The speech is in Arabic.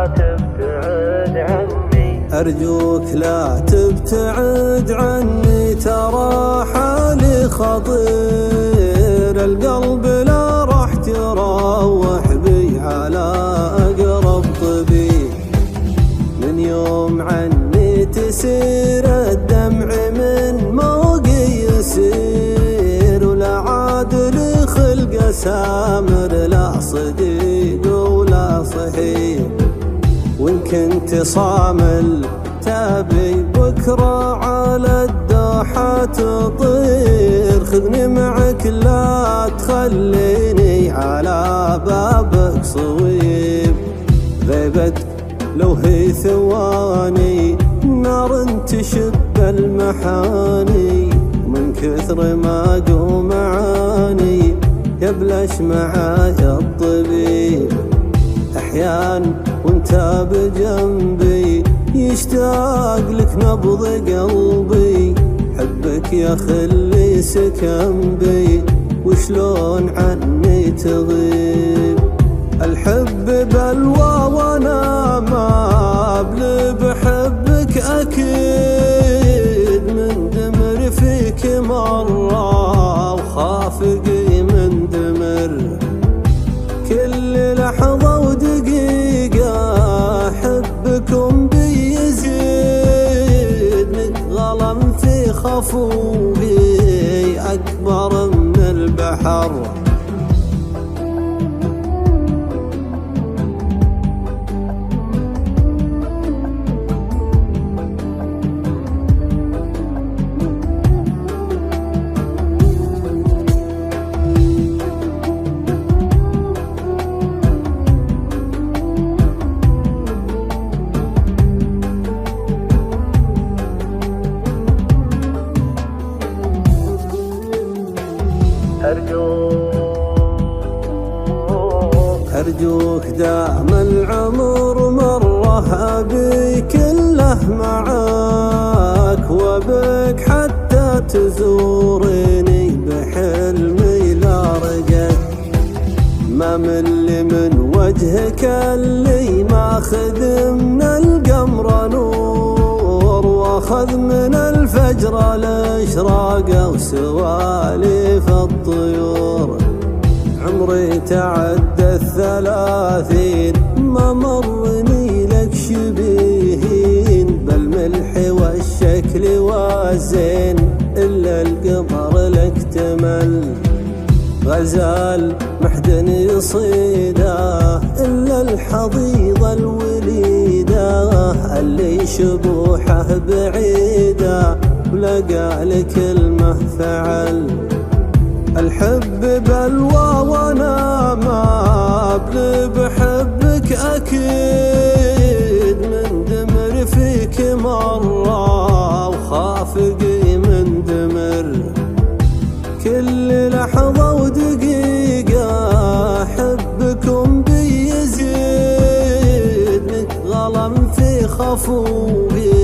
تبتعد عني. أرجوك لا تبتعد عني، ترى حالي خطير، القلب لا راح تروح بي على أقرب طبيب. من يوم عني تسير الدمع من موقي يسير، ولا عاد لي خلق سامر، لا صديق ولا صحيب. وإن كنت صامل تبي بكرة على الدوحة تطير، خذني معك لا تخليني على بابك صويب. غيبتك لو هي ثواني نار تشب المحاني، من كثر ما قوم معاني يبلش معايا الطبيب. أحيان وانت بجنبي يشتاق لك نبض قلبي، حبك يا خلي سكن بي، وشلون عني تغيب. الحب بلوى وانا ما بلي بحبك اكيد، من دمر فيك مرة وخافقي من دمر. كل لحظة ودقيقة حبكم بي يزيد، نتغلم في خفوقي أكبر من البحر. أرجوك دام العمر مرة أبي كله معاك، وبك حتى تزوريني بحلمي لا رقد. ما مل من وجهك اللي ماخذ من القمر نور، واخذ من الفجر الاشراق وسواليف الطيور. عمري تعدى 30 ما مرني لك شبيهين، بالملح والشكل والزين إلا القمر لك تمل. غزال محدن يصيده إلا الحضيضة الوليدة، اللي شبوحه بعيدة ولقى لك كلمة فعل. الحب بلوى وانا ما بلي بحبك اكيد، من دمر فيك مرة وخافقي من دمر. كل لحظة ودقيقة حبكم بي يزيد، نتغلم في خفوقي